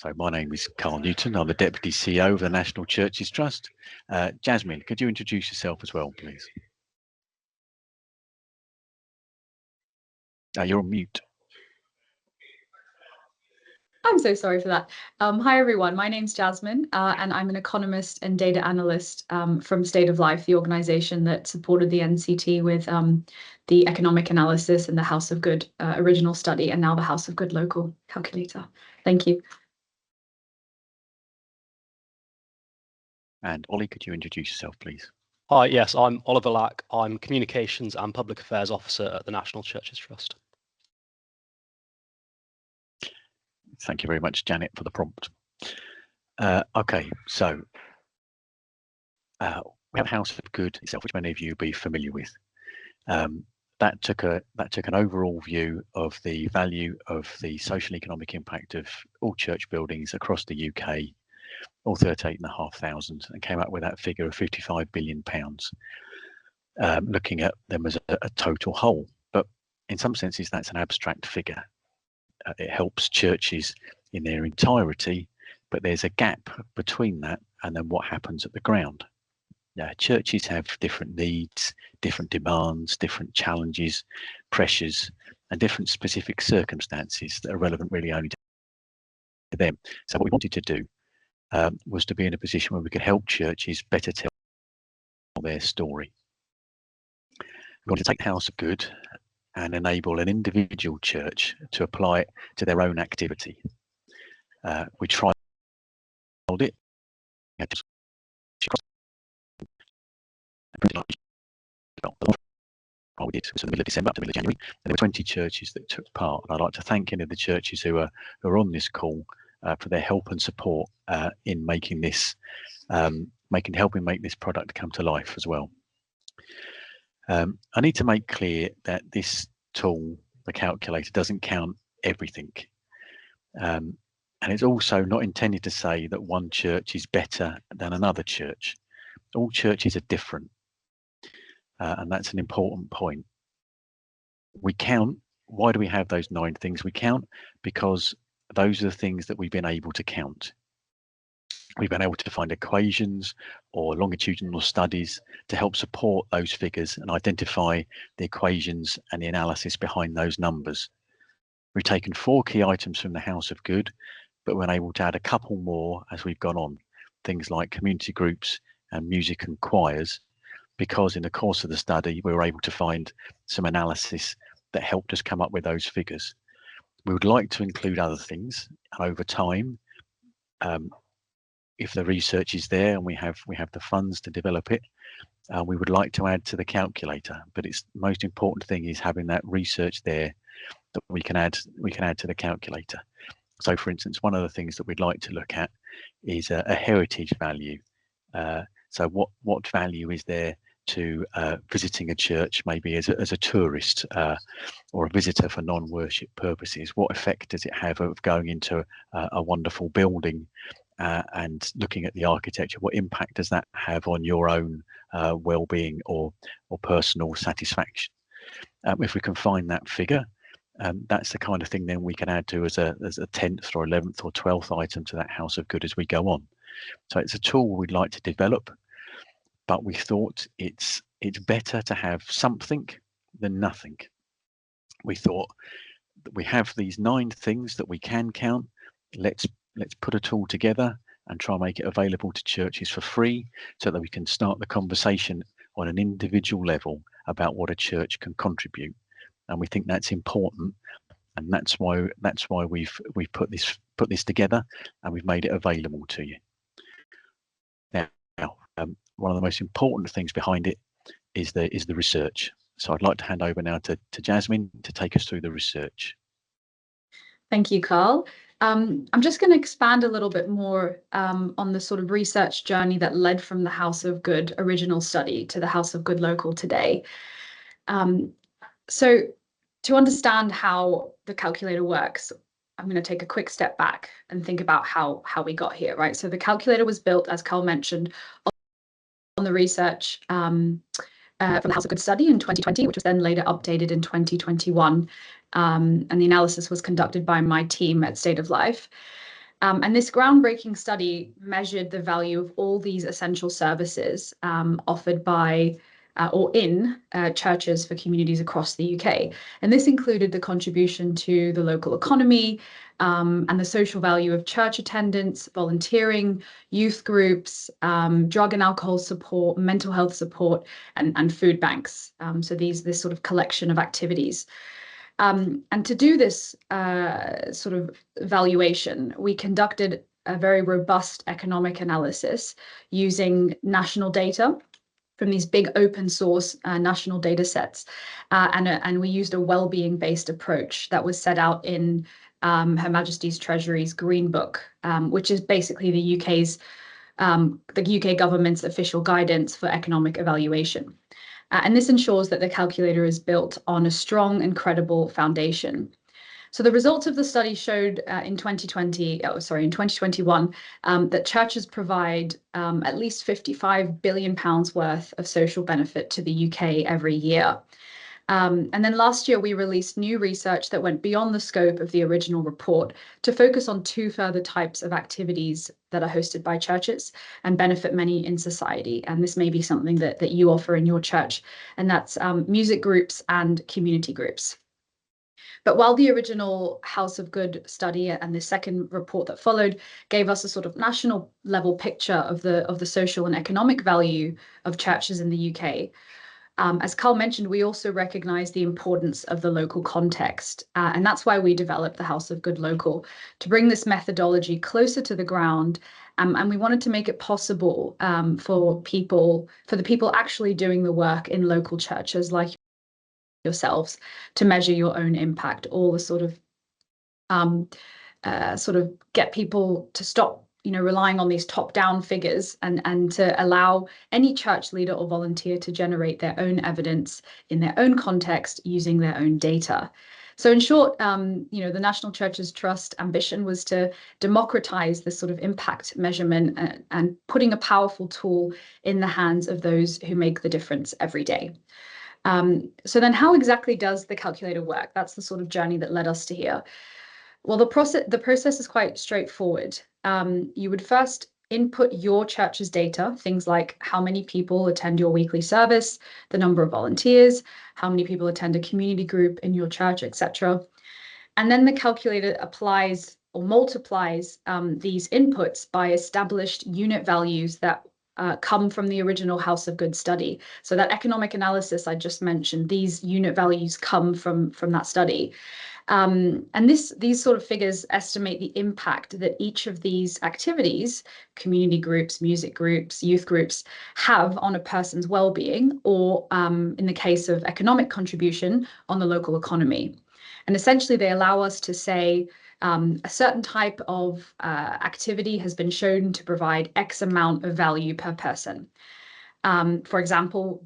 So my name is Carl Newton. I'm the Deputy CEO of the National Churches Trust. Jasmine, could you introduce yourself as well, please? You're on mute. I'm so sorry for that. Hi, everyone. My name's Jasmine, and I'm an economist and data analyst from State of Life, the organization that supported the NCT with the economic analysis and the House of Good original study, and now the House of Good local calculator. Thank you. And Ollie, could you introduce yourself, please? Hi, yes, I'm Oliver Lack. I'm Communications and Public Affairs Officer at the National Churches Trust. Thank you very much, Janet, for the prompt. Okay, so we have House of Good itself, which many of you will be familiar with. That took an overall view of the value of the social and economic impact of all church buildings across the UK, all 38,500, and came up with that figure of £55 billion, looking at them as a total whole. But in some senses, that's an abstract figure. It helps churches in their entirety, but there's a gap between that and then what happens at the ground. Churches have different needs, different demands, different challenges, pressures, and different specific circumstances that are relevant really only to them. So what we wanted to do was to be in a position where we could help churches better tell their story. We want to take the House of Good and enable an individual church to apply it to their own activity. We trialled it. We did. It was in the middle of December up to the middle of January, and there were 20 churches that took part. And I'd like to thank any of the churches who are on this call for their help and support in making this, helping make this product come to life as well. I need to make clear that this tool, the calculator, doesn't count everything. And it's also not intended to say that one church is better than another church. All churches are different. And that's an important point. We count. Why do we have those 9 things? We count because those are the things that we've been able to count. We've been able to find equations or longitudinal studies to help support those figures and identify the equations and the analysis behind those numbers. We've taken 4 key items from the House of Good, but we're able to add a couple more as we've gone on. Things like community groups and music and choirs, because in the course of the study, we were able to find some analysis that helped us come up with those figures. We would like to include other things, and over time, if the research is there and we have the funds to develop it, we would like to add to the calculator. But it's the most important thing is having that research there that we can add to the calculator. So, for instance, one of the things that we'd like to look at is a heritage value. So what value is there to visiting a church, maybe as a tourist or a visitor for non-worship purposes? What effect does it have of going into a wonderful building and looking at the architecture? What impact does that have on your own well-being or personal satisfaction? If we can find that figure, that's the kind of thing then we can add to as a 10th or 11th or 12th item to that House of Good as we go on. So it's a tool we'd like to develop, but we thought it's better to have something than nothing. We thought that we have these 9 things that we can count. Let's put a tool together and try and make it available to churches for free so that we can start the conversation on an individual level about what a church can contribute. And we think that's important, and that's why we've put this together and we've made it available to you. Now, one of the most important things behind it is the research. So I'd like to hand over now to Jasmine to take us through the research. Thank you, Carl. I'm just going to expand a little bit more on the sort of research journey that led from the House of Good original study to the House of Good local today. So to understand how the calculator works, I'm going to take a quick step back and think about how we got here, right? So the calculator was built, as Carl mentioned, on the research from the House of Good study in 2020, which was then later updated in 2021. And the analysis was conducted by my team at State of Life. And this groundbreaking study measured the value of all these essential services offered by or in churches for communities across the UK. And this included the contribution to the local economy and the social value of church attendance, volunteering, youth groups, drug and alcohol support, mental health support, and food banks. So this sort of collection of activities. And to do this sort of valuation, we conducted a very robust economic analysis using national data from these big open source national data sets. And we used a well-being based approach that was set out in Her Majesty's Treasury's Green Book, which is basically the UK government's official guidance for economic evaluation. And this ensures that the calculator is built on a strong and credible foundation. So the results of the study showed in 2021 that churches provide at least £55 billion worth of social benefit to the UK every year. And then last year, we released new research that went beyond the scope of the original report to focus on two further types of activities that are hosted by churches and benefit many in society. And this may be something that you offer in your church, and that's music groups and community groups. But while the original House of Good study and the second report that followed gave us a sort of national level picture of the social and economic value of churches in the UK, as Carl mentioned, we also recognize the importance of the local context. And that's why we developed the House of Good Local, to bring this methodology closer to the ground. And we wanted to make it possible for the people actually doing the work in local churches like yourselves to measure your own impact, or the sort of get people to stop relying on these top-down figures and to allow any church leader or volunteer to generate their own evidence in their own context using their own data. So in short, the National Churches Trust ambition was to democratize this sort of impact measurement and putting a powerful tool in the hands of those who make the difference every day. So then how exactly does the calculator work? That's the sort of journey that led us to here. Well, the process is quite straightforward. You would first input your church's data, things like how many people attend your weekly service, the number of volunteers, how many people attend a community group in your church, etc. And then the calculator applies or multiplies these inputs by established unit values that come from the original House of Good study. So that economic analysis I just mentioned, these unit values come from that study. And these sort of figures estimate the impact that each of these activities, community groups, music groups, youth groups, have on a person's well-being, or in the case of economic contribution, on the local economy. And essentially, they allow us to say a certain type of activity has been shown to provide X amount of value per person. For example,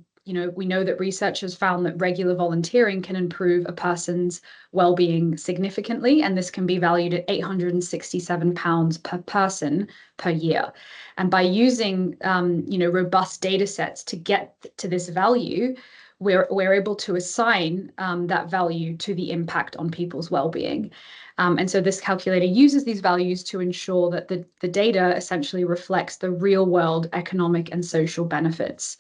we know that research has found that regular volunteering can improve a person's well-being significantly, and this can be valued at £867 per person per year. And by using robust data sets to get to this value, we're able to assign that value to the impact on people's well-being. And so this calculator uses these values to ensure that the data essentially reflects the real-world economic and social benefits.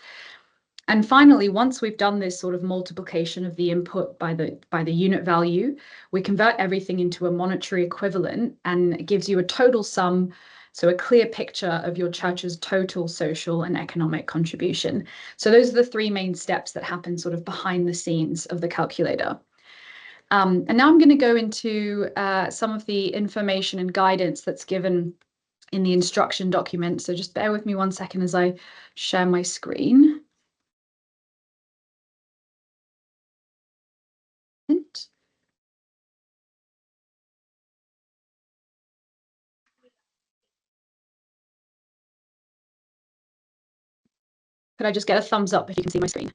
And finally, once we've done this sort of multiplication of the input by the unit value, we convert everything into a monetary equivalent, and it gives you a total sum, so a clear picture of your church's total social and economic contribution. So those are the three main steps that happen sort of behind the scenes of the calculator. And now I'm going to go into some of the information and guidance that's given in the instruction document. So just bear with me 1 second as I share my screen. Could I just get a thumbs up if you can see my screen?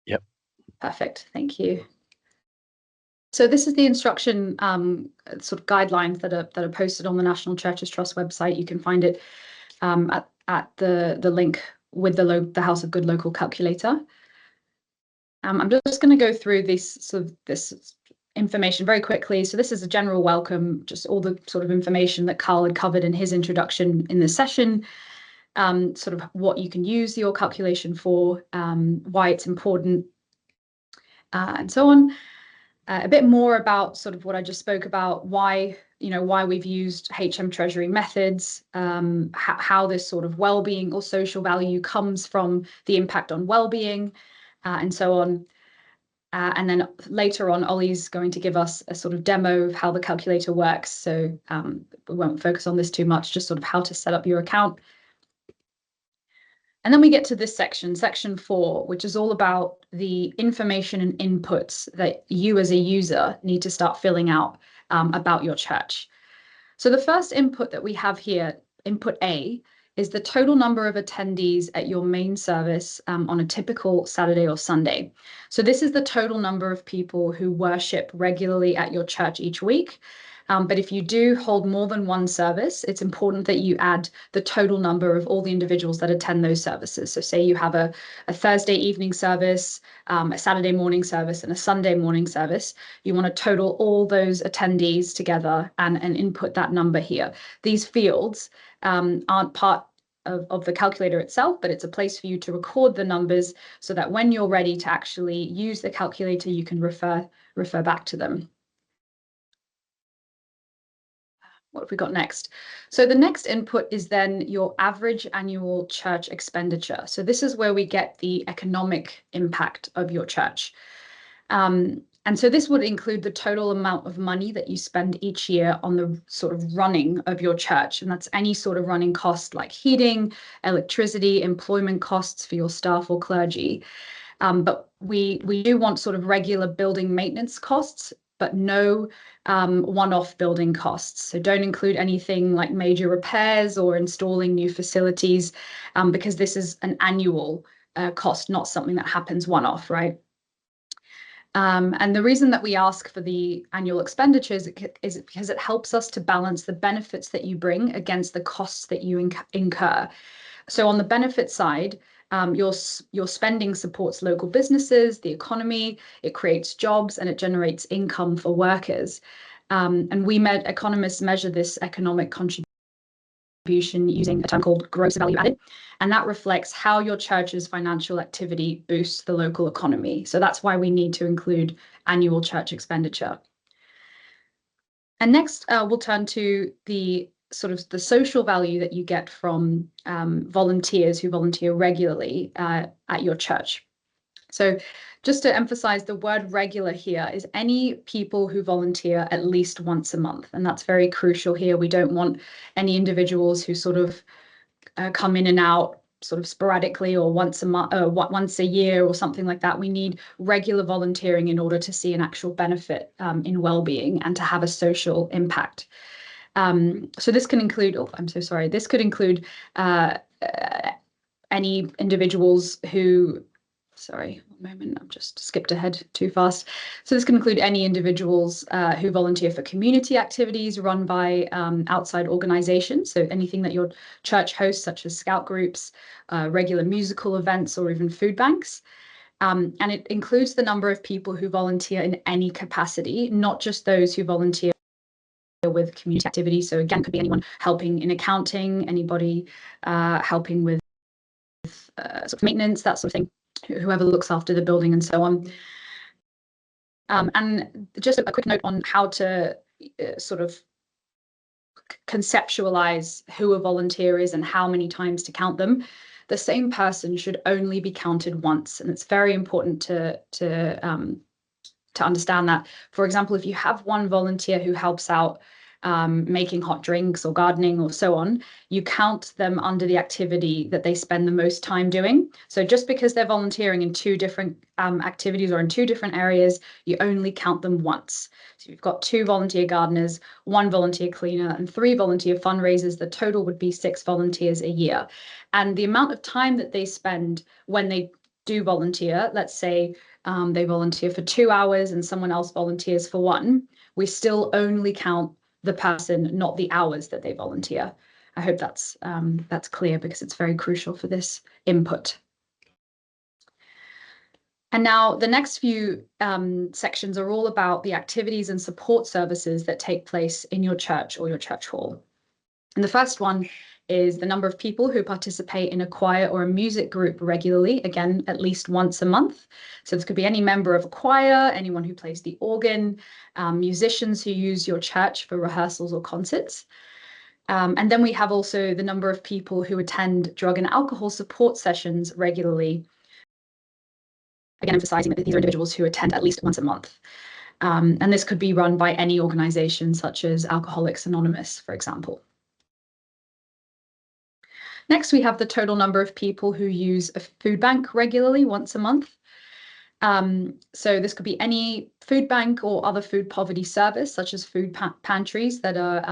Yep. Perfect, thank you. So this is the instruction sort of guidelines that are posted on the National Churches Trust website. You can find it at the link with the House of Good Local calculator. I'm just going to go through this information very quickly. So this is a general welcome, just all the sort of information that Carl had covered in his introduction in this session, sort of what you can use your calculation for, why it's important, and so on. A bit more about sort of what I just spoke about, why we've used HM Treasury methods, how this sort of well-being or social value comes from the impact on well-being, and so on. And then later on, Ollie's going to give us a sort of demo of how the calculator works. So we won't focus on this too much, just sort of how to set up your account. And then we get to this section, section 4, which is all about the information and inputs that you as a user need to start filling out about your church. So the first input that we have here, input A, is the total number of attendees at your main service on a typical Saturday or Sunday. So this is the total number of people who worship regularly at your church each week. But if you do hold more than one service, it's important that you add the total number of all the individuals that attend those services. So say you have a Thursday evening service, a Saturday morning service, and a Sunday morning service. You want to total all those attendees together and input that number here. These fields aren't part of the calculator itself, but it's a place for you to record the numbers so that when you're ready to actually use the calculator, you can refer back to them. What have we got next? So the next input is then your average annual church expenditure. So this is where we get the economic impact of your church. And so this would include the total amount of money that you spend each year on the sort of running of your church. And that's any sort of running cost like heating, electricity, employment costs for your staff or clergy. But we do want sort of regular building maintenance costs, but no one-off building costs. So don't include anything like major repairs or installing new facilities, because this is an annual cost, not something that happens one-off, right? And the reason that we ask for the annual expenditures is because it helps us to balance the benefits that you bring against the costs that you incur. So on the benefit side, your spending supports local businesses, the economy, it creates jobs, and it generates income for workers. And economists measure this economic contribution using a term called gross value added, and that reflects how your church's financial activity boosts the local economy. So that's why we need to include annual church expenditure. And next, we'll turn to the sort of the social value that you get from volunteers who volunteer regularly at your church. So just to emphasize, the word regular here is any people who volunteer at least once a month. And that's very crucial here. We don't want any individuals who sort of come in and out sort of sporadically or once a month, once a year or something like that. We need regular volunteering in order to see an actual benefit in well-being and to have a social impact. So this can include, this could include any individuals who, sorry, one moment, I've just skipped ahead too fast. So this can include any individuals who volunteer for community activities run by outside organizations. So anything that your church hosts, such as scout groups, regular musical events, or even food banks. And it includes the number of people who volunteer in any capacity, not just those who volunteer with community activities. So again, it could be anyone helping in accounting, anybody helping with sort of maintenance, that sort of thing, whoever looks after the building and so on. And just a quick note on how to sort of conceptualize who a volunteer is and how many times to count them. The same person should only be counted once, and it's very important to understand that. For example, if you have one volunteer who helps out making hot drinks or gardening or so on, you count them under the activity that they spend the most time doing. So just because they're volunteering in two different activities or in two different areas, you only count them once. So you've got 2 volunteer gardeners, 1 volunteer cleaner, and 3 volunteer fundraisers. The total would be 6 volunteers a year. And the amount of time that they spend when they do volunteer, let's say they volunteer for 2 hours and someone else volunteers for 1, we still only count the person, not the hours that they volunteer. I hope that's clear, because it's very crucial for this input. And now the next few sections are all about the activities and support services that take place in your church or your church hall. And the first one is the number of people who participate in a choir or a music group regularly, again, at least once a month. So this could be any member of a choir, anyone who plays the organ, musicians who use your church for rehearsals or concerts. And then we have also the number of people who attend drug and alcohol support sessions regularly. Again, emphasizing that these are individuals who attend at least once a month. And this could be run by any organization such as Alcoholics Anonymous, for example. Next, we have the total number of people who use a food bank regularly once a month. So this could be any food bank or other food poverty service, such as food pantries that are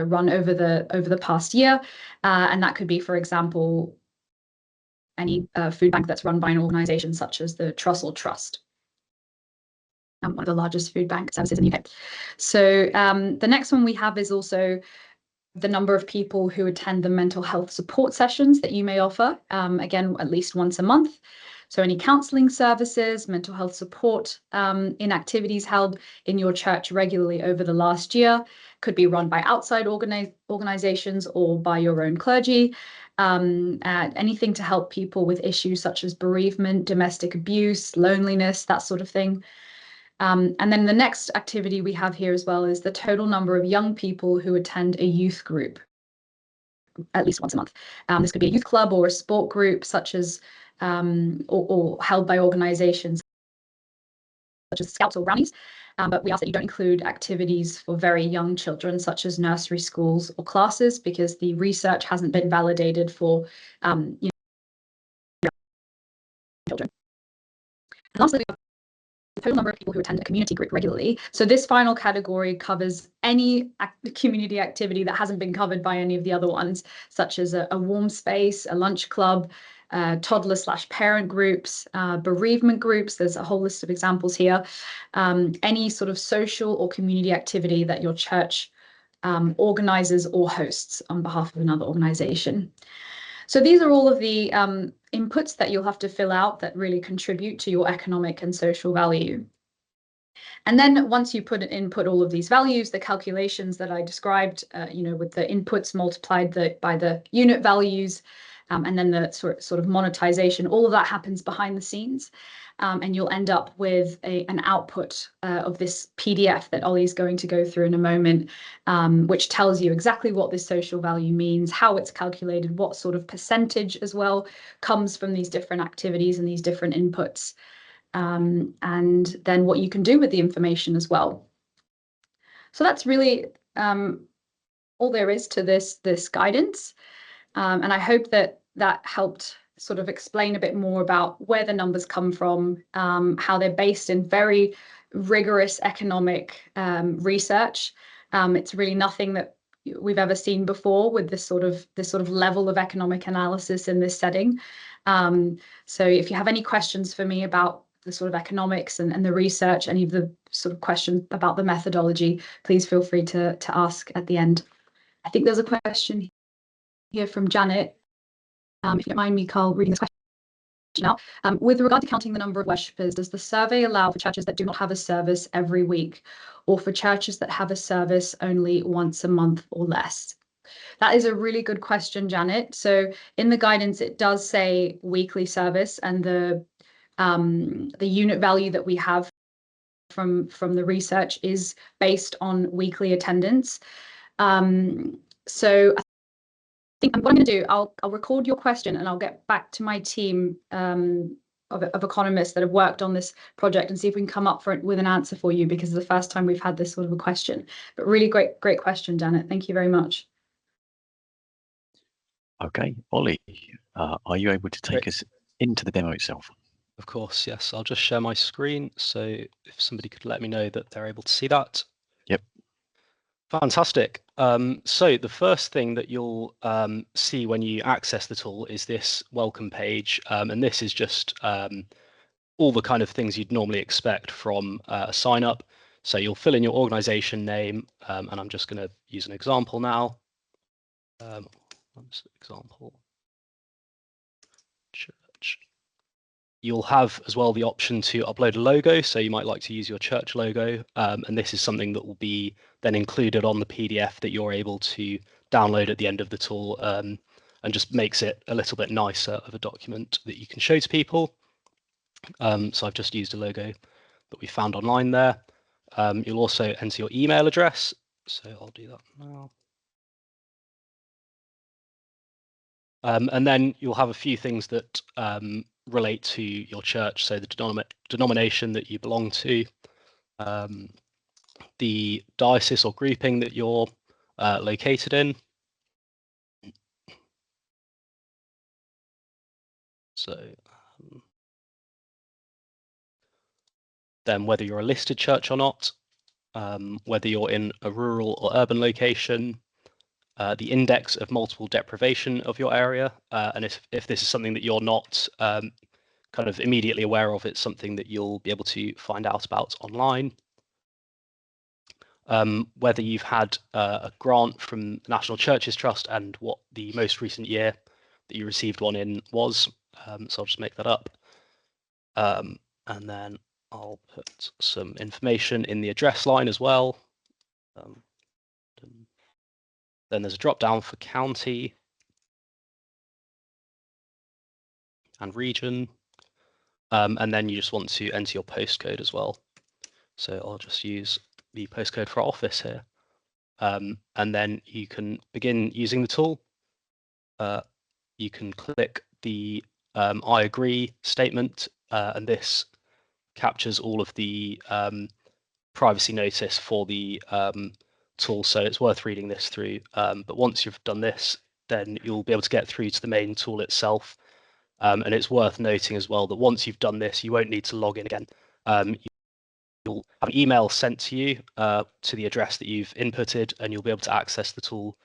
run over the past year. And that could be, for example, any food bank that's run by an organization such as the Trussell Trust, one of the largest food bank services in the UK. So the next one we have is also the number of people who attend the mental health support sessions that you may offer, again, at least once a month. So any counselling services, mental health support in activities held in your church regularly over the last year could be run by outside organisations or by your own clergy. Anything to help people with issues such as bereavement, domestic abuse, loneliness, that sort of thing. And then the next activity we have here as well is the total number of young people who attend a youth group at least once a month. This could be a youth club or a sport group, such as or held by organizations such as Scouts or Brownies. But we ask that you don't include activities for very young children, such as nursery schools or classes, because the research hasn't been validated for children. And lastly, we have the total number of people who attend a community group regularly. So this final category covers any community activity that hasn't been covered by any of the other ones, such as a warm space, a lunch club, toddler/parent groups, bereavement groups. There's a whole list of examples here. Any sort of social or community activity that your church organizes or hosts on behalf of another organization. So these are all of the inputs that you'll have to fill out that really contribute to your economic and social value. And then once you input all of these values, the calculations that I described, with the inputs multiplied by the unit values, and then the sort of monetization, all of that happens behind the scenes. And you'll end up with an output of this PDF that Ollie's going to go through in a moment, which tells you exactly what this social value means, how it's calculated, what sort of percentage as well comes from these different activities and these different inputs, and then what you can do with the information as well. So that's really all there is to this guidance. And I hope that helped sort of explain a bit more about where the numbers come from, how they're based in very rigorous economic research. It's really nothing that we've ever seen before with this sort of level of economic analysis in this setting. So if you have any questions for me about the sort of economics and the research, any of the sort of questions about the methodology, please feel free to ask at the end. I think there's a question here from Janet. If you don't mind me, Carl, reading this question now. With regard to counting the number of worshippers, does the survey allow for churches that do not have a service every week, or for churches that have a service only once a month or less? That is a really good question, Janet. So in the guidance, it does say weekly service, and the unit value that we have from the research is based on weekly attendance. So I think what I'm going to do, I'll record your question and I'll get back to my team of economists that have worked on this project and see if we can come up with an answer for you, because it's the first time we've had this sort of a question. But really great question, Janet. Thank you very much. Okay, Ollie, are you able to take us into the demo itself? Of course, yes. I'll just share my screen. So if somebody could let me know that they're able to see that. Yep. Fantastic. So the first thing that you'll see when you access the tool is this welcome page. And this is just all the kind of things you'd normally expect from a sign up. So you'll fill in your organization name, and I'm just going to use an example now. Example church. You'll have as well the option to upload a logo. So you might like to use your church logo. And this is something that will be then included on the PDF that you're able to download at the end of the tool, and just makes it a little bit nicer of a document that you can show to people. So I've just used a logo that we found online there. You'll also enter your email address. So I'll do that now. And then you'll have a few things that relate to your church. So the denomination that you belong to, the diocese or grouping that you're located in. So then whether you're a listed church or not, whether you're in a rural or urban location, the index of multiple deprivation of your area, and if this is something that you're not kind of immediately aware of, it's something that you'll be able to find out about online. Whether you've had a grant from the National Churches Trust and what the most recent year that you received one in was. So I'll just make that up. And then I'll put some information in the address line as well. Then there's a drop down for county and region. And then you just want to enter your postcode as well. So I'll just use the postcode for our office here. And then you can begin using the tool. You can click the I agree statement, and this captures all of the privacy notice for the tool, so it's worth reading this through. But once you've done this, then you'll be able to get through to the main tool itself. And it's worth noting as well that once you've done this, you won't need to log in again. You'll have an email sent to you to the address that you've inputted, and you'll be able to access the tool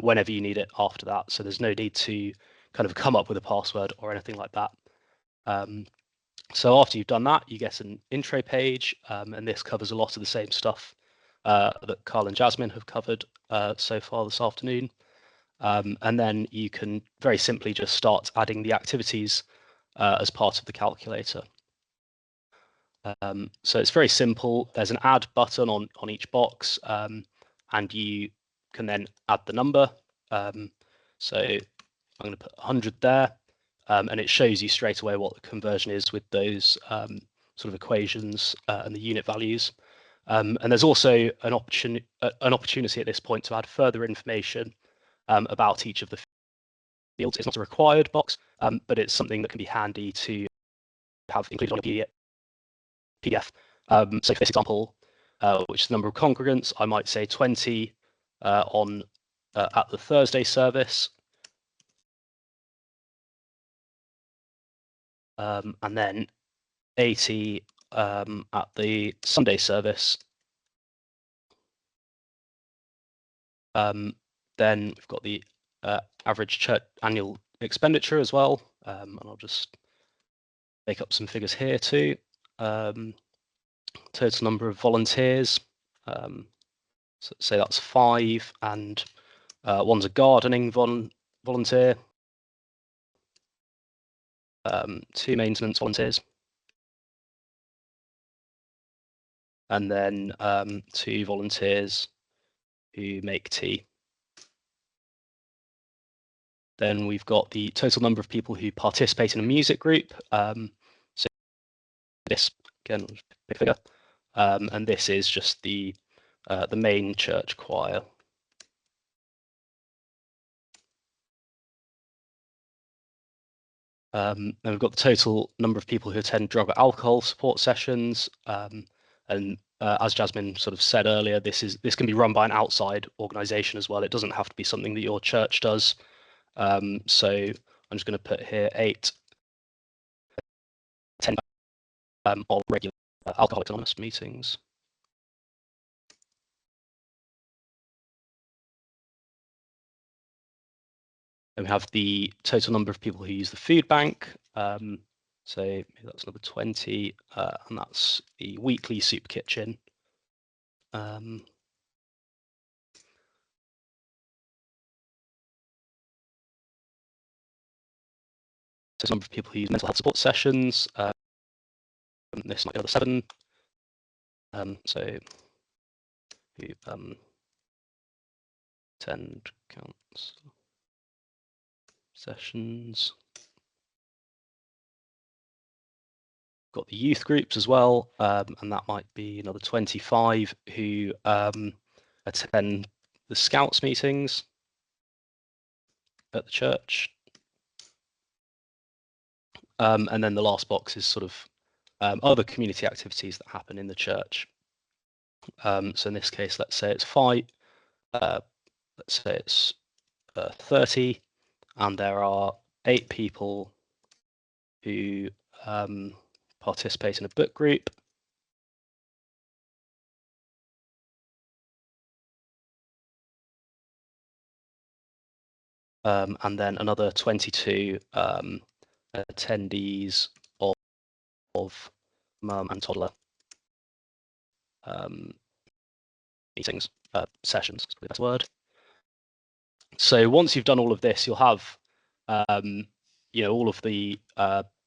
whenever you need it after that. So there's no need to kind of come up with a password or anything like that. So after you've done that, you get an intro page, and this covers a lot of the same stuff that Carl and Jasmine have covered so far this afternoon. And then you can very simply just start adding the activities as part of the calculator. So it's very simple. There's an add button on each box, and you can then add the number. So I'm going to put 100 there, and it shows you straight away what the conversion is with those sort of equations and the unit values. And there's also an opportunity at this point to add further information about each of the fields. It's not a required box, but it's something that can be handy to have included on your PDF. So for this example, which is the number of congregants, I might say 20 on at the Thursday service. And then 80 at the Sunday service. Then we've got the average church annual expenditure as well. And I'll just make up some figures here too. Total number of volunteers. So say that's 5, and one's a gardening volunteer. 2 maintenance volunteers. And then 2 volunteers who make tea. Then we've got the total number of people who participate in a music group. So this, again, big figure. And this is just the main church choir. Then we've got the total number of people who attend drug or alcohol support sessions. And as Jasmine sort of said earlier, this can be run by an outside organisation as well. It doesn't have to be something that your church does. So I'm just going to put here 8, 10 of regular Alcoholics Anonymous meetings. And we have the total number of people who use the food bank. So maybe that's number 20, and that's the weekly soup kitchen. there's a number of people who use mental health support sessions. This might be another 7. So who attend council sessions. Got the youth groups as well, and that might be another 25 who attend the Scouts meetings at the church. And then the last box is sort of other community activities that happen in the church. So in this case, let's say it's 5, let's say it's 30, and there are 8 people who participate in a book group. And then another 22 attendees of mum and toddler meetings, sessions, is the best word. So once you've done all of this, you'll have all of the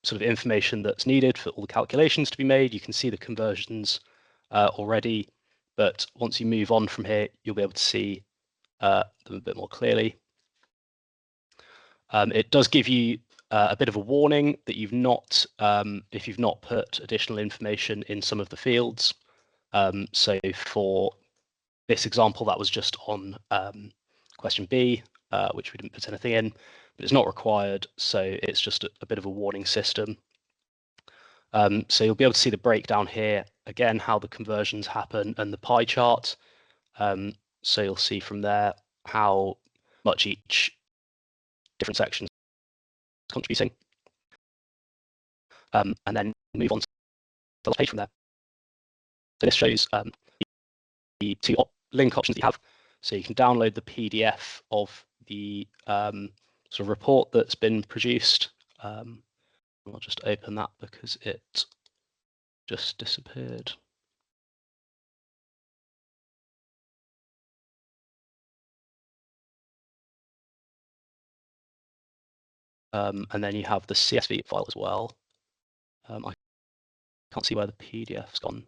sort of information that's needed for all the calculations to be made. You can see the conversions already, but once you move on from here, you'll be able to see them a bit more clearly. It does give you a bit of a warning that you've not, if you've not put additional information in some of the fields. So for this example, that was just on question B, which we didn't put anything in, but it's not required. So it's just a bit of a warning system. So you'll be able to see the breakdown here, again, how the conversions happen and the pie chart. So you'll see from there how much each different section is contributing. And then move on to the last page from there. So this shows the 2 link options that you have. So you can download the PDF of the sort of report that's been produced. I'll just open that because it just disappeared. And then you have the CSV file as well. I can't see where the PDF's gone.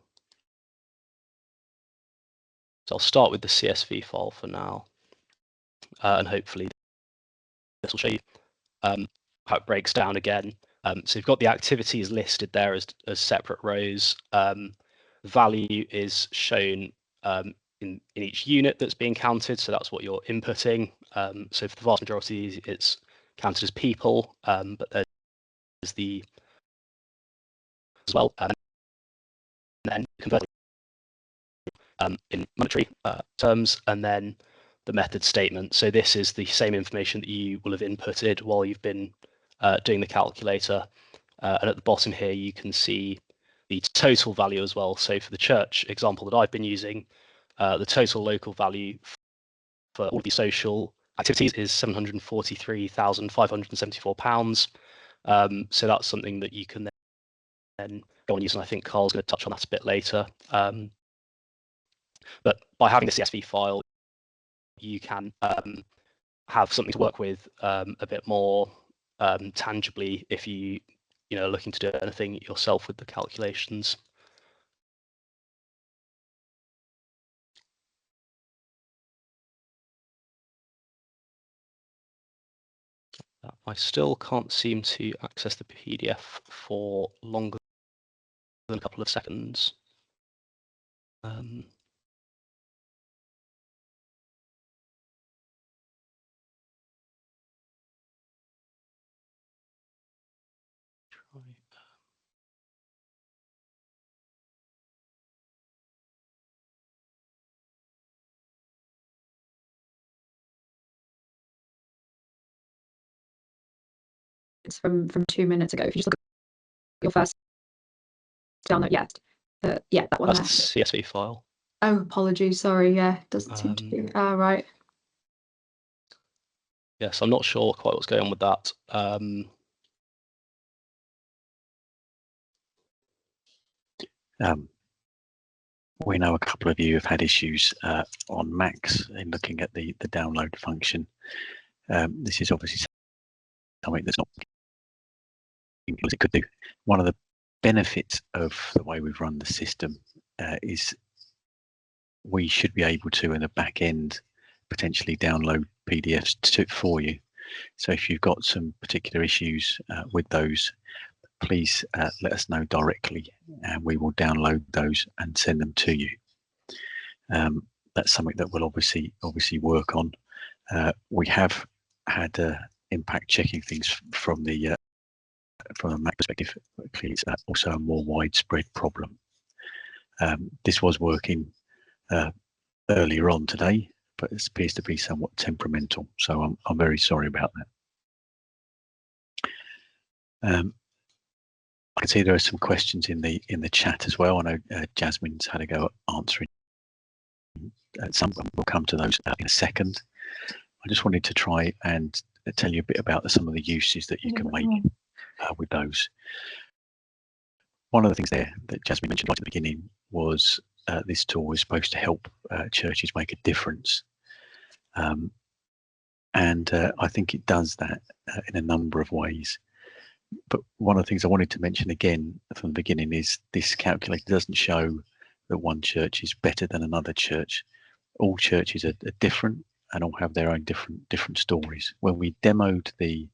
So I'll start with the CSV file for now. And hopefully this will show you how it breaks down again. So you've got the activities listed there as separate rows. Value is shown in each unit that's being counted. So that's what you're inputting. So for the vast majority, it's counted as people, but there's the as well, and then converting in monetary terms, and then the method statement. So this is the same information that you will have inputted while you've been doing the calculator. And at the bottom here, you can see the total value as well. So for the church example that I've been using, the total local value for all of the social activities is £743,574. So that's something that you can then go and use, and I think Carl's going to touch on that a bit later. But by having the CSV file, you can have something to work with a bit more tangibly if you are looking to do anything yourself with the calculations. I still can't seem to access the PDF for longer than a couple of seconds. It's from 2 minutes ago. If you just look at your first download, yeah, that one. That's the CSV file. Oh, apologies. Sorry. Yeah, doesn't seem to be. Right. Yes, I'm not sure quite what's going on with that. We know a couple of you have had issues on Macs in looking at the download function. This is obviously something that's not as it could do. One of the benefits of the way we've run the system is we should be able to, in the back end, potentially download PDFs for you. So if you've got some particular issues with those, please let us know directly, and we will download those and send them to you. That's something that we'll obviously work on. We have had impact checking things from a Mac perspective. Clearly, it's also a more widespread problem. This was working earlier on today, but it appears to be somewhat temperamental. So I'm very sorry about that. I can see there are some questions in the chat as well. I know Jasmine's had a go at answering some. We'll come to those in a second. I just wanted to try and tell you a bit about some of the uses that you can make with those. One of the things there that Jasmine mentioned right at the beginning was this tool is supposed to help churches make a difference. And I think it does that in a number of ways. But one of the things I wanted to mention again from the beginning is this calculator doesn't show that one church is better than another church. All churches are different and all have their own different stories. When we demoed the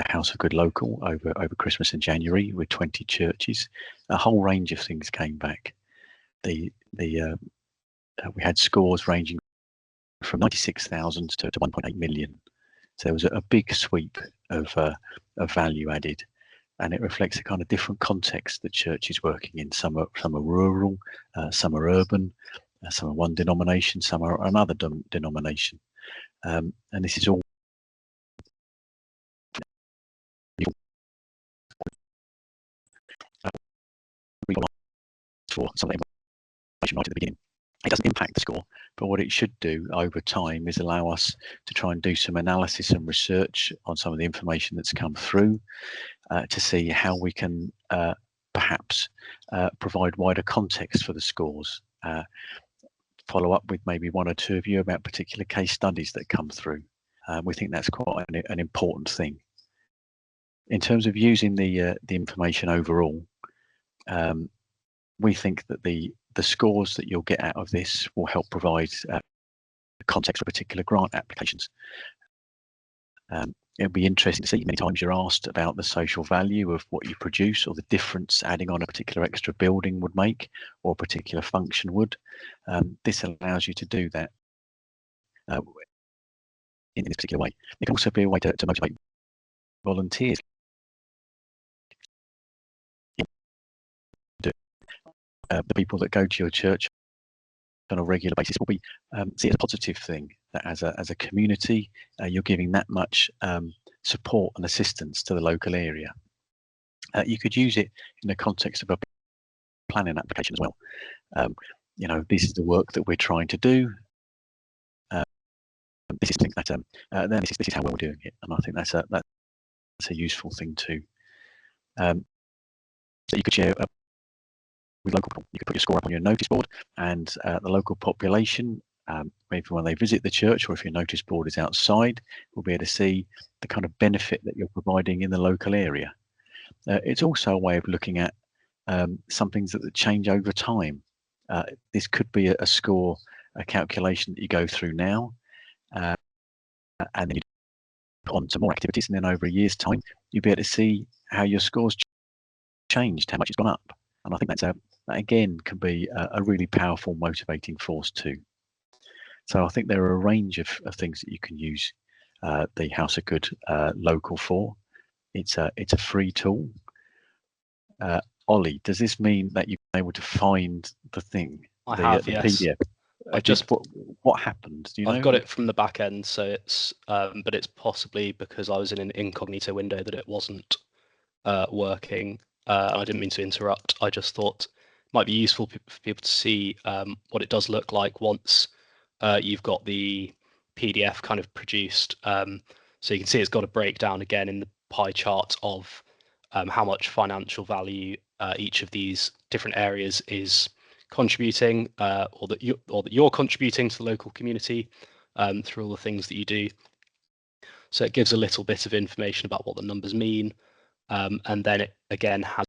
House of Good Local over Christmas and January with 20 churches, a whole range of things came back. We had scores ranging from 96,000 to 1.8 million. So there was a big sweep of value added, and it reflects a kind of different context the church is working in. Some are rural, some are urban, some are one denomination, some are another denomination, and this is all for something right at the beginning. It doesn't impact the score, but what it should do over time is allow us to try and do some analysis and research on some of the information that's come through to see how we can perhaps provide wider context for the scores. Follow up with maybe one or two of you about particular case studies that come through. We think that's quite an important thing. In terms of using the information overall, we think that the scores that you'll get out of this will help provide context for particular grant applications. It'll be interesting to see, many times you're asked about the social value of what you produce or the difference adding on a particular extra building would make or a particular function would. This allows you to do that in this particular way. It can also be a way to motivate volunteers. The people that go to your church on a regular basis will be see it as a positive thing that as a community you're giving that much support and assistance to the local area. You could use it in the context of a planning application as well. You know, this is the work that we're trying to do. This is things that then this is how we're doing it, and I think that's a useful thing too. So you could share with local people. You could put your score up on your notice board, and the local population, maybe when they visit the church, or if your notice board is outside, will be able to see the kind of benefit that you're providing in the local area. It's also a way of looking at some things that change over time. This could be a score, a calculation that you go through now, and then you put on some more activities, and then over a year's time, you'll be able to see how your scores changed, how much it's gone up. And I think that again can be a really powerful motivating force too. So I think there are a range of things that you can use the House of Good Local for. It's a free tool. Ollie, does this mean that you've been able to find the thing? I have, the yes. PDF? What happened? Do you know? I've got it from the back end, so it's but it's possibly because I was in an incognito window that it wasn't working. I didn't mean to interrupt. I just thought it might be useful for people to see what it does look like once you've got the PDF kind of produced. So you can see it's got a breakdown again in the pie chart of how much financial value each of these different areas is contributing, or that you're contributing to the local community through all the things that you do. So it gives a little bit of information about what the numbers mean, and then it again has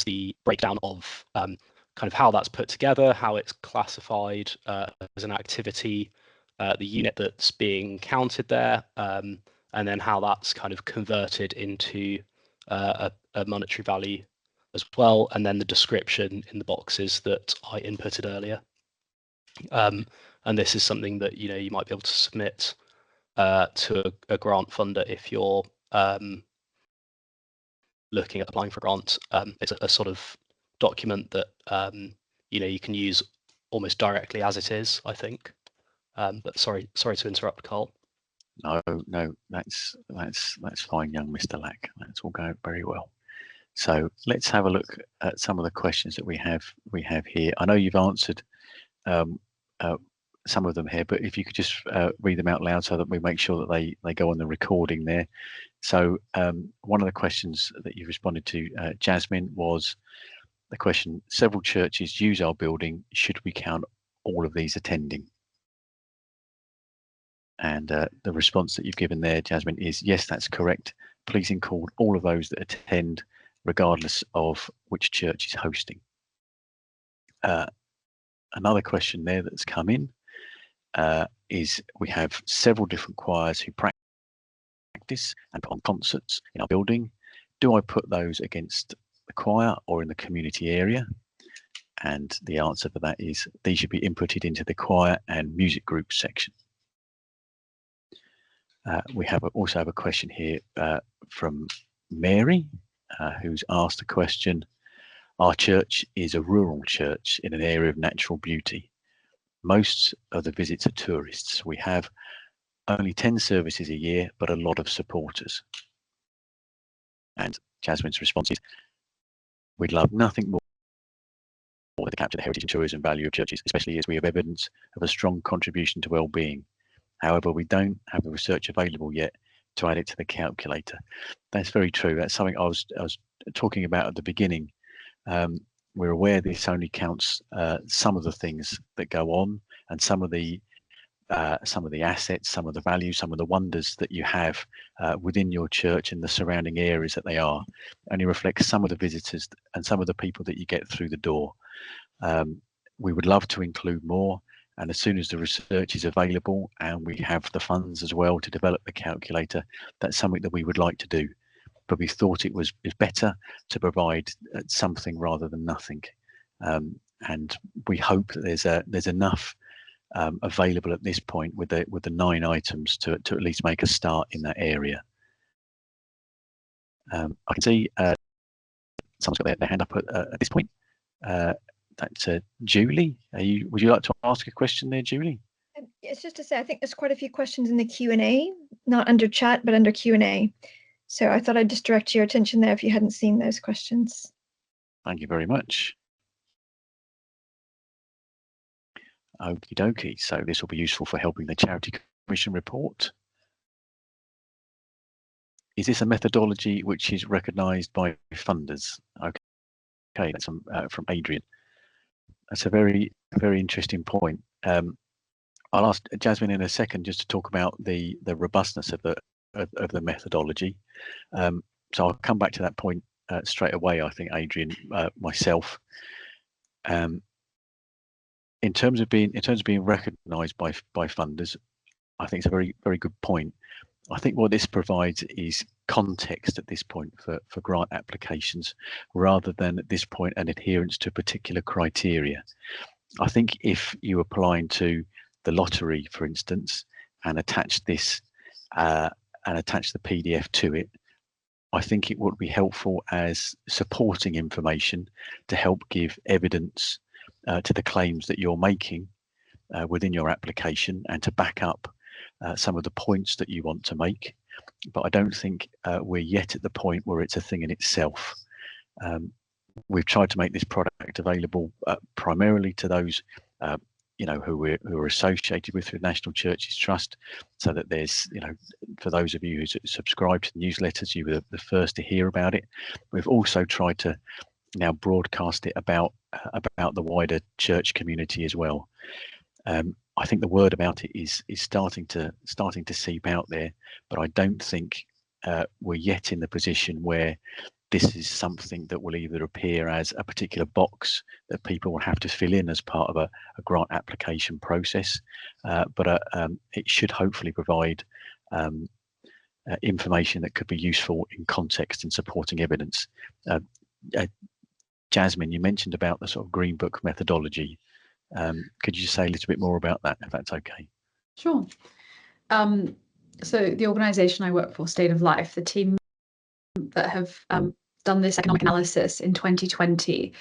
the breakdown of kind of how that's put together, how it's classified as an activity, the unit that's being counted there, and then how that's kind of converted into a monetary value as well, and then the description in the boxes that I inputted earlier. And this is something that you might be able to submit to a grant funder if you're looking at applying for a grant. It's a sort of document that you can use almost directly as it is, I think. But sorry to interrupt, Carl. No, that's fine, young Mr. Lack. That's all going very well. So let's have a look at some of the questions that we have here. I know you've answered some of them here, but if you could just read them out loud so that we make sure that they go on the recording there. So one of the questions that you responded to, Jasmine, was the question: several churches use our building. Should we count all of these attending? And the response that you've given there, Jasmine, is yes, that's correct. Please include all of those that attend, regardless of which church is hosting. Another question there that's come in is we have several different choirs who practice and put on concerts in our building. Do I put those against the choir or in the community area? And the answer for that is these should be inputted into the choir and music group section. We also have a question here from Mary, who's asked a question. Our church is a rural church in an area of natural beauty. Most of the visits are tourists. We have only 10 services a year, but a lot of supporters. And Jasmine's response is, we'd love nothing more to capture the heritage and tourism value of churches, especially as we have evidence of a strong contribution to well-being. However, we don't have the research available yet to add it to the calculator. That's very true. That's something I was talking about at the beginning. We're aware this only counts some of the things that go on, and some of the assets, some of the values, some of the wonders that you have within your church and the surrounding areas that they are. Only reflects some of the visitors and some of the people that you get through the door. We would love to include more. And as soon as the research is available and we have the funds as well to develop the calculator, that's something that we would like to do. But we thought it was better to provide something rather than nothing. And we hope that there's enough available at this point with the 9 items to at least make a start in that area. I can see someone's got their hand up at this point. That's Julie. Would you like to ask a question there, Julie? It's just to say, I think there's quite a few questions in the Q&A, not under chat, but under Q&A. So I thought I'd just direct your attention there if you hadn't seen those questions. Thank you very much. Okie dokie. So this will be useful for helping the Charity Commission report. Is this a methodology which is recognised by funders? Okay, that's from Adrian. That's a very, very interesting point. I'll ask Jasmine in a second just to talk about the robustness of the methodology. So I'll come back to that point straight away. I think Adrian, myself, in terms of being recognised by funders, I think it's a very, very good point. I think what this provides is context at this point for grant applications, rather than at this point an adherence to particular criteria. I think if you were applying to the lottery, for instance, and attach this and attach the PDF to it, I think it would be helpful as supporting information to help give evidence to the claims that you're making within your application and to back up some of the points that you want to make. But I don't think we're yet at the point where it's a thing in itself. We've tried to make this product available primarily to those who are associated with the National Churches Trust, so that there's, for those of you who subscribe to the newsletters, you were the first to hear about it. We've also tried to now broadcast it about the wider church community as well. I think the word about it is starting to seep out there, but I don't think we're yet in the position where this is something that will either appear as a particular box that people will have to fill in as part of a grant application process, but it should hopefully provide information that could be useful in context and supporting evidence. Jasmine, you mentioned about the sort of Green Book methodology. Could you say a little bit more about that, if that's okay? Sure. So the organisation I work for, State of Life, the team that have done this economic analysis in 2020,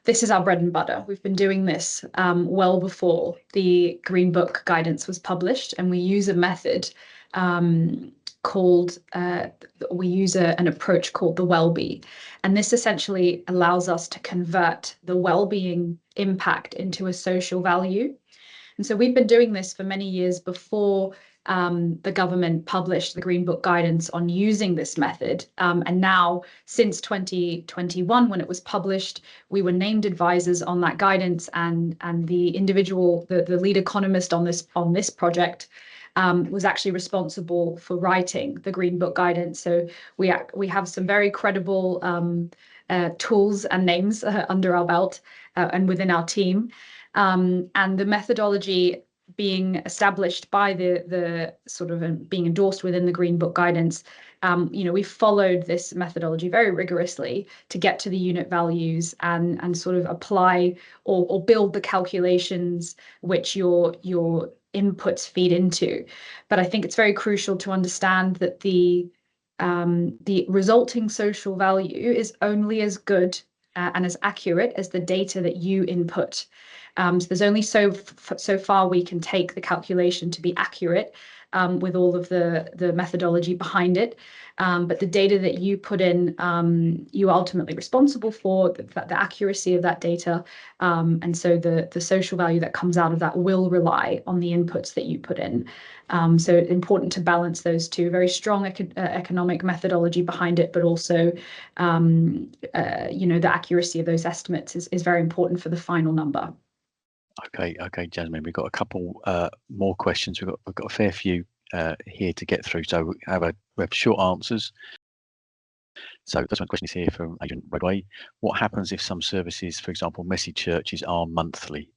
this is our bread and butter. We've been doing this well before the Green Book guidance was published, and we use a method called, we use an approach called the well-be. And this essentially allows us to convert the well-being impact into a social value. And so we've been doing this for many years before the government published the Green Book guidance on using this method. And now, since 2021, when it was published, we were named advisors on that guidance, and the individual, the lead economist on this project was actually responsible for writing the Green Book guidance. So we have some very credible tools and names under our belt and within our team. And the methodology being established by the sort of being endorsed within the Green Book guidance, we followed this methodology very rigorously to get to the unit values and sort of apply or build the calculations which your inputs feed into. But I think it's very crucial to understand that the resulting social value is only as good and as accurate as the data that you input. So there's only so far we can take the calculation to be accurate with all of the methodology behind it. But the data that you put in, you are ultimately responsible for the accuracy of that data. And so the social value that comes out of that will rely on the inputs that you put in. So it's important to balance those two. Very strong economic methodology behind it, but also, the accuracy of those estimates is very important for the final number. Okay, Jasmine, we've got a couple more questions. We've got a fair few here to get through, so we have short answers. So the first one question is here from Agent Redway. What happens if some services, for example, messy churches, are monthly?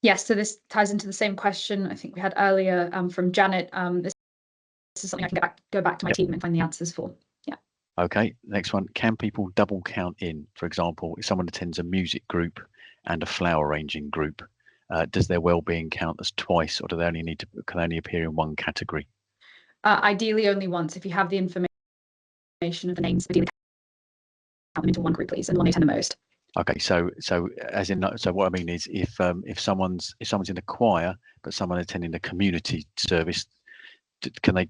Yes, so this ties into the same question I think we had earlier from Janet. This is something I can go back to my team and find the answers for. Yeah. Okay, next one. Can people double count in? For example, if someone attends a music group and a flower arranging group, does their well-being count as twice, or do they only can only appear in one category? Ideally, only once. If you have the information of the names, ideally count them into one group, please, and the one they attend the most. Okay, so what I mean is, if someone's in the choir but someone attending the community service, can that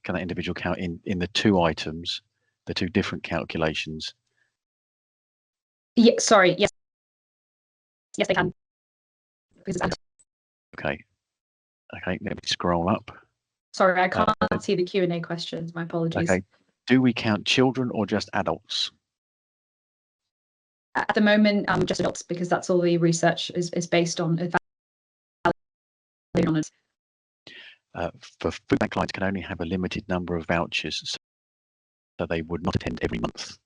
individual count in the two items, the two different calculations? Yeah, sorry. Yes, they can. Okay, let me scroll up. Sorry, I can't see the Q&A questions. My apologies. Okay, do we count children or just adults? At the moment, just adults, because that's all the research is based on. For food bank clients can only have a limited number of vouchers, so they would not attend every month.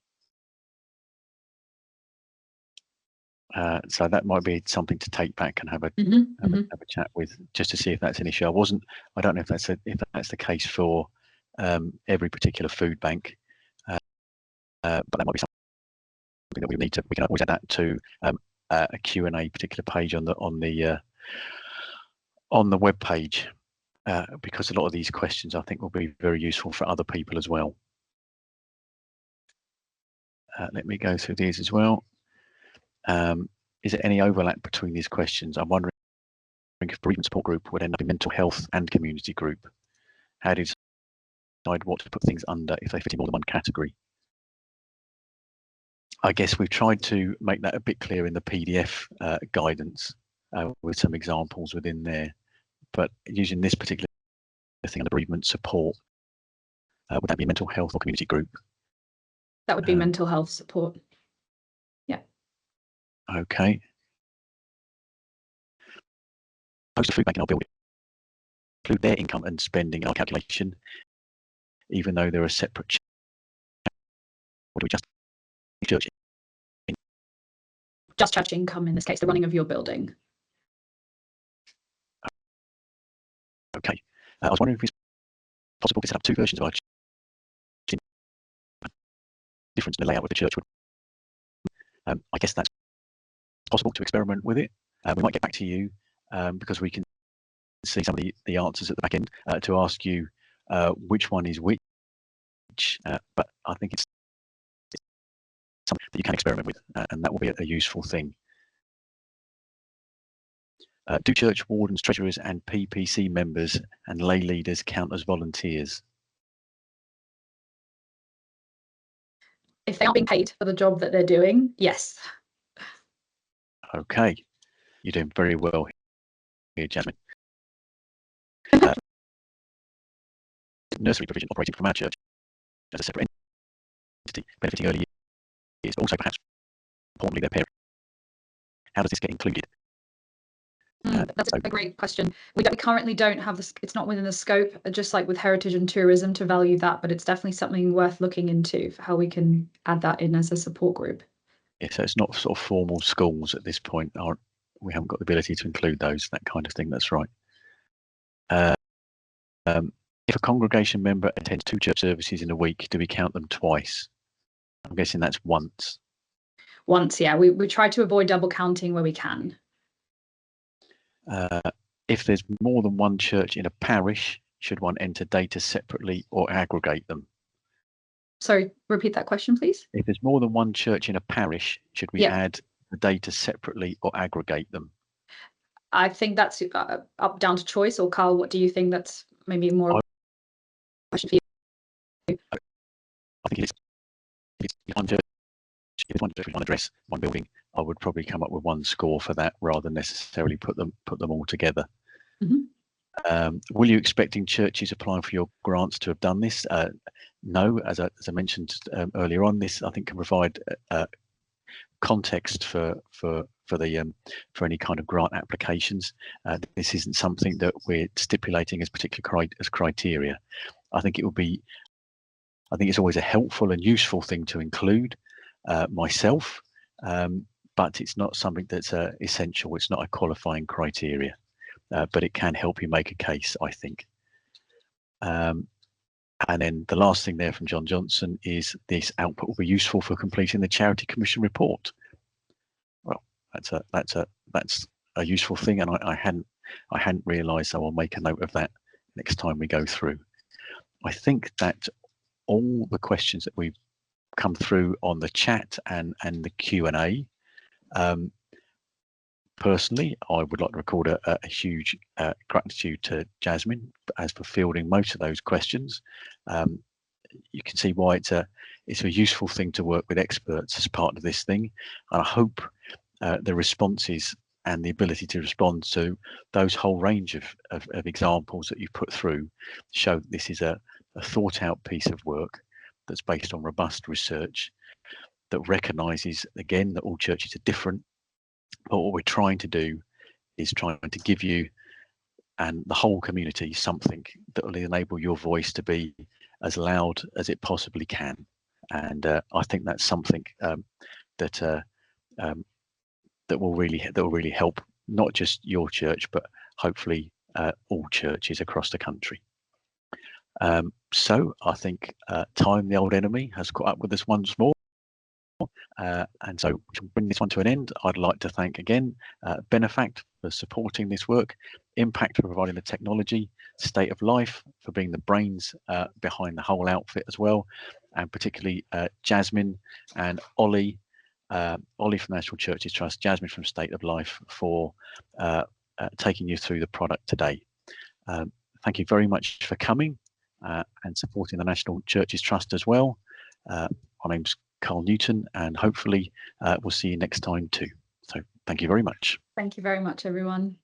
So that might be something to take back and have a chat with, just to see if that's an issue. I don't know if that's the case for every particular food bank, but that might be something that we can always add that to a Q&A particular page on the web page, because a lot of these questions I think will be very useful for other people as well. Let me go through these as well. Is there any overlap between these questions? I'm wondering if bereavement support group would end up in mental health and community group. How do you decide what to put things under if they fit in more than one category? I guess we've tried to make that a bit clear in the PDF guidance with some examples within there. But using this particular thing under bereavement support, would that be mental health or community group? That would be mental health support. Yeah. Okay. host a food bank in our building, include their income and spending in our calculation, even though they're a separate church? Or do we just church? Just church income in this case, the running of your building. Okay. I was wondering if it's possible to set up two versions of our difference in the layout of the church. I guess that's possible to experiment with it. We might get back to you because we can see some of the answers at the back end to ask you which one is which. But I think it's something that you can experiment with, and that will be a useful thing. Do church wardens, treasurers, and PPC members and lay leaders count as volunteers? If they aren't being paid for the job that they're doing, yes. Okay, you're doing very well here, Jasmine. Nursery provision operating from our church as a separate entity, benefiting early years, but also perhaps importantly their parents. How does this get included? That's a great question. We currently don't have this, it's not within the scope, just like with heritage and tourism, to value that, but it's definitely something worth looking into for how we can add that in as a support group. Yeah, so it's not sort of formal schools at this point. We haven't got the ability to include those, that kind of thing. That's right. If a congregation member attends 2 church services in a week, do we count them twice? I'm guessing that's once. Once, yeah. We try to avoid double counting where we can. If there's more than one church in a parish, should one enter data separately or aggregate them? Sorry, repeat that question, please. If there's more than one church in a parish, should we add the data separately or aggregate them? I think that's up down to choice. Or Carl, what do you think? That's maybe more of a question for you. I think it's one church, if one church, one address, one building, I would probably come up with one score for that rather than necessarily put them all together. Mm-hmm. Were you expecting churches applying for your grants to have done this? No, as I mentioned earlier on, this I think can provide context for any kind of grant applications. This isn't something that we're stipulating as particular as criteria. I think it's always a helpful and useful thing to include myself, but it's not something that's essential. It's not a qualifying criteria, but it can help you make a case, I think. And then the last thing there from John Johnson is this output will be useful for completing the Charity Commission report. Well, that's a useful thing, and I hadn't realised, so I'll make a note of that next time we go through. I think that all the questions that we've come through on the chat and the Q&A. Personally, I would like to record a huge gratitude to Jasmine as for fielding most of those questions. You can see why it's a useful thing to work with experts as part of this thing. And I hope the responses and the ability to respond to those whole range of examples that you've put through show that this is a thought out piece of work that's based on robust research that recognises, again, that all churches are different. But what we're trying to do is trying to give you and the whole community something that will enable your voice to be as loud as it possibly can. And I think that's something that will really help not just your church, but hopefully all churches across the country. So I think time, the old enemy, has caught up with us once more. And so to bring this one to an end, I'd like to thank again Benefact for supporting this work, Impact for providing the technology, State of Life for being the brains behind the whole outfit as well, and particularly Jasmine and Ollie from the National Churches Trust, Jasmine from State of Life for taking you through the product today. Thank you very much for coming and supporting the National Churches Trust as well. My name's Carl Newton, and hopefully we'll see you next time too. So thank you very much. Thank you very much, everyone.